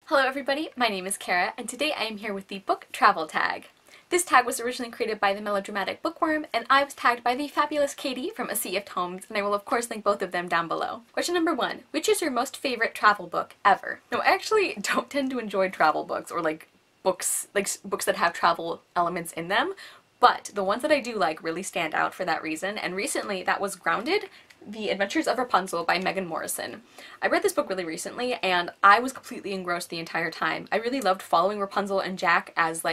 Hello everybody, my name is Kara, and today I am here with the book travel tag. This tag was originally created by the melodramatic Bookworm, and I was tagged by the fabulous Katie from A Sea of Tomes, and I will of course link both of them down below. Question number 1. Which is your most favorite travel book ever? No, I actually don't tend to enjoy travel books, or books that have travel elements in them, but the ones that I do like really stand out for that reason, and recently that was Grounded, The Adventures of Rapunzel by Megan Morrison. I read this book really recently and I was completely engrossed the entire time. I really loved following Rapunzel and Jack as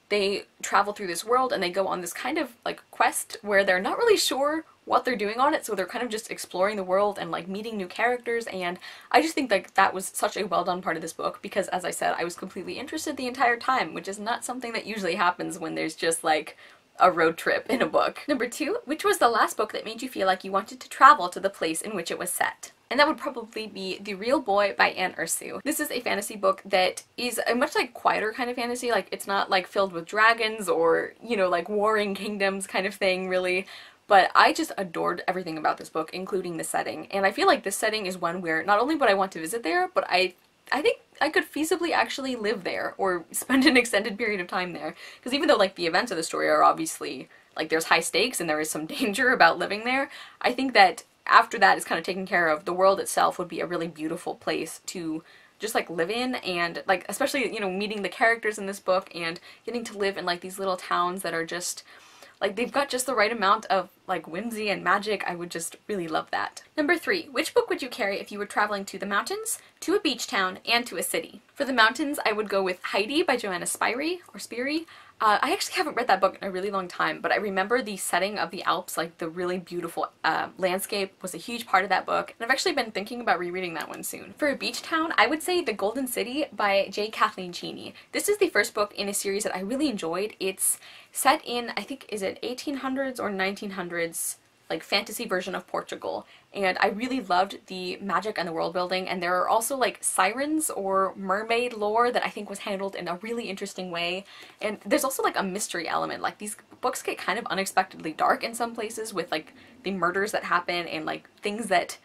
they travel through this world and they go on this kind of quest where they're not really sure what they're doing on it, so they're kind of just exploring the world and meeting new characters, and I just think that was such a well done part of this book because, as I said, I was completely interested the entire time, which is not something that usually happens when there's just a road trip in a book. Number 2, which was the last book that made you feel like you wanted to travel to the place in which it was set? And that would probably be The Real Boy by Anne Ursu. This is a fantasy book that is a much quieter kind of fantasy. It's not filled with dragons or, warring kingdoms kind of thing, really. But I just adored everything about this book, including the setting. And I feel like this setting is one where not only would I want to visit there, but I think I could feasibly actually live there or spend an extended period of time there. Because even though the events of the story are obviously there's high stakes and there is some danger about living there, I think that after that is kind of taken care of, the world itself would be a really beautiful place to just live in, and especially meeting the characters in this book and getting to live in these little towns that are just they've got just the right amount of whimsy and magic. I would just really love that. Number 3, which book would you carry if you were traveling to the mountains, to a beach town, and to a city? For the mountains, I would go with Heidi by Joanna Spyri, or Spyri. I actually haven't read that book in a really long time, but I remember the setting of the Alps, the really beautiful landscape was a huge part of that book, and I've actually been thinking about rereading that one soon. For a beach town, I would say The Golden City by J. Kathleen Cheney. This is the first book in a series that I really enjoyed. It's set in, I think, is it 1800s or 1900s, fantasy version of Portugal, and I really loved the magic and the world building, and there are also sirens or mermaid lore that I think was handled in a really interesting way, and there's also a mystery element. These books get kind of unexpectedly dark in some places with the murders that happen and things that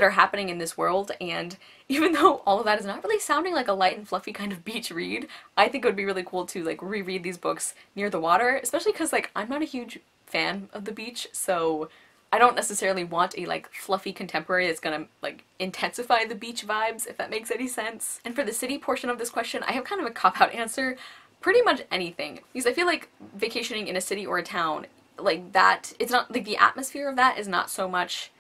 are happening in this world, and even though all of that is not really sounding like a light and fluffy kind of beach read, I think it would be really cool to reread these books near the water, especially because I'm not a huge fan of the beach, so I don't necessarily want a fluffy contemporary that's gonna intensify the beach vibes, if that makes any sense. And for the city portion of this question, I have kind of a cop-out answer. Pretty much anything, because I feel vacationing in a city or a town that, it's not the atmosphere of that is not so much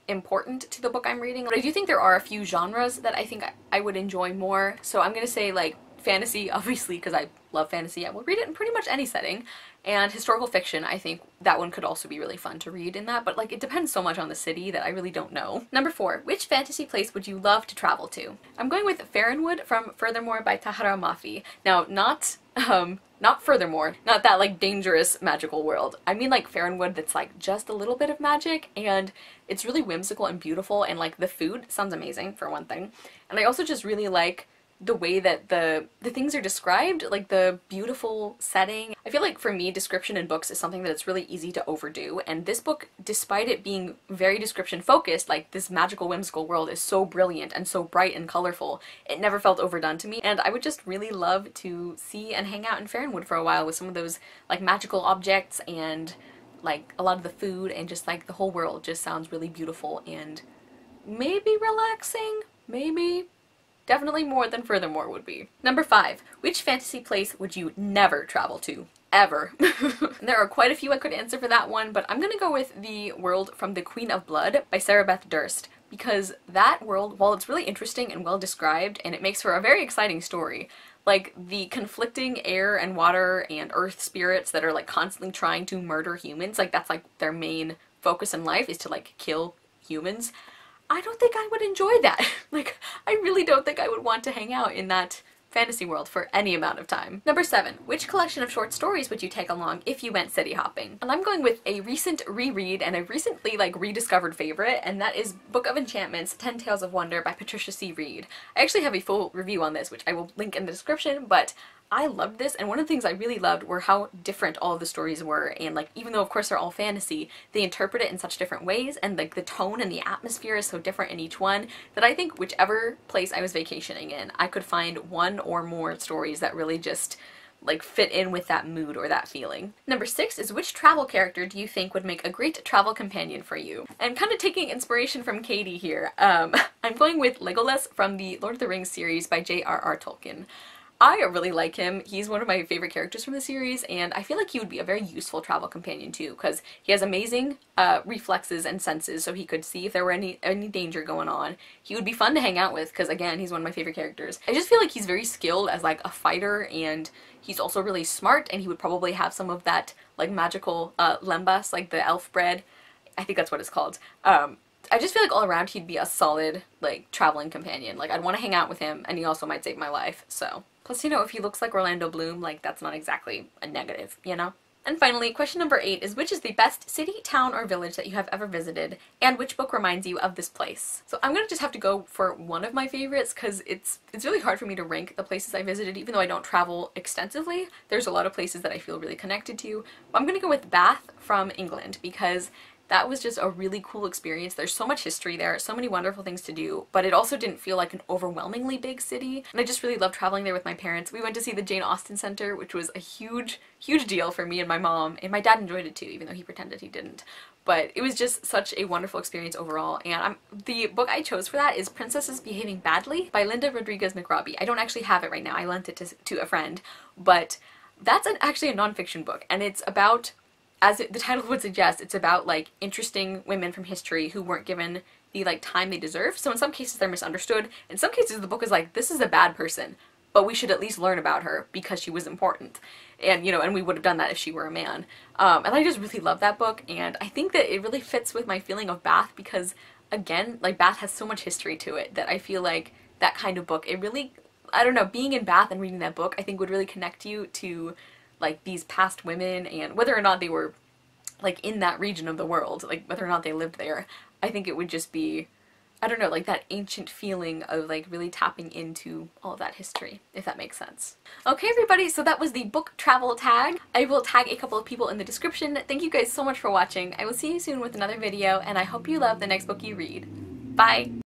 important to the book I'm reading. But I do think there are a few genres that I think I would enjoy more, so I'm gonna say fantasy, obviously, because I love fantasy. I will read it in pretty much any setting. And historical fiction, I think that one could also be really fun to read in that, but it depends so much on the city that I really don't know. Number 4, which fantasy place would you love to travel to? I'm going with Farrenwood from Furthermore by Tahara Mafi. Now, not Furthermore, not that dangerous magical world. I mean Farrenwood that's just a little bit of magic, and it's really whimsical and beautiful, and the food sounds amazing for one thing. And I also just really like the way that the things are described, the beautiful setting. I feel for me, description in books is something that it's really easy to overdo, and this book, despite it being very description focused, this magical whimsical world is so brilliant and so bright and colorful, it never felt overdone to me, and I would just really love to see and hang out in Farrenwood for a while with some of those magical objects and a lot of the food, and just the whole world just sounds really beautiful and maybe relaxing, maybe. Definitely more than Furthermore would be. Number 5, which fantasy place would you never travel to? Ever. There are quite a few I could answer for that one, but I'm gonna go with The World from the Queen of Blood by Sarah Beth Durst, because that world, while it's really interesting and well described, and it makes for a very exciting story, the conflicting air and water and earth spirits that are constantly trying to murder humans, that's their main focus in life is to kill humans. I don't think I would enjoy that. I really don't think I would want to hang out in that fantasy world for any amount of time. Number 7. Which collection of short stories would you take along if you went city hopping? And I'm going with a recent reread and a recently rediscovered favorite, and that is Book of Enchantments 10 Tales of Wonder by Patricia C. Reed. I actually have a full review on this, which I will link in the description, but I loved this, and one of the things I really loved were how different all of the stories were, and even though of course they're all fantasy, they interpret it in such different ways, and the tone and the atmosphere is so different in each one that I think whichever place I was vacationing in, I could find one or more stories that really just fit in with that mood or that feeling. Number 6 is which travel character do you think would make a great travel companion for you? And kind of taking inspiration from Katie here, I'm going with Legolas from the Lord of the Rings series by J.R.R. Tolkien. I really like him. He's one of my favorite characters from the series, and I feel like he would be a very useful travel companion too, because he has amazing reflexes and senses, so he could see if there were any danger going on. He would be fun to hang out with, because again, he's one of my favorite characters. I just feel like he's very skilled as a fighter, and he's also really smart, and he would probably have some of that magical lembas, the elf bread. I think that's what it's called. I just feel like all around he'd be a solid traveling companion. I'd want to hang out with him, and he also might save my life, so. Plus, if he looks like Orlando Bloom, that's not exactly a negative, you know? And finally, question number 8 is which is the best city, town, or village that you have ever visited, and which book reminds you of this place? So I'm gonna just have to go for one of my favorites, because it's really hard for me to rank the places I visited, even though I don't travel extensively. There's a lot of places that I feel really connected to. I'm gonna go with Bath from England, because that was just a really cool experience. There's so much history there, so many wonderful things to do, but it also didn't feel like an overwhelmingly big city. And I just really loved traveling there with my parents. We went to see the Jane Austen Center, which was a huge, huge deal for me and my mom, and my dad enjoyed it too, even though he pretended he didn't. But it was just such a wonderful experience overall, and the book I chose for that is Princesses Behaving Badly by Linda Rodriguez McRobbie. I don't actually have it right now, I lent it to a friend, but that's actually a nonfiction book, and it's about, as the title would suggest, it's about interesting women from history who weren't given the time they deserve. So in some cases they're misunderstood. In some cases the book is this is a bad person, but we should at least learn about her because she was important. And and we would have done that if she were a man. And I just really love that book, and I think that it really fits with my feeling of Bath because, again, Bath has so much history to it that I feel like that kind of book, it really, I don't know, being in Bath and reading that book I think would really connect you to these past women, and whether or not they were in that region of the world, whether or not they lived there, I think it would just be, I don't know, that ancient feeling of really tapping into all of that history, if that makes sense. Okay everybody, so that was the book travel tag. I will tag a couple of people in the description. Thank you guys so much for watching. I will see you soon with another video, and I hope you love the next book you read. Bye!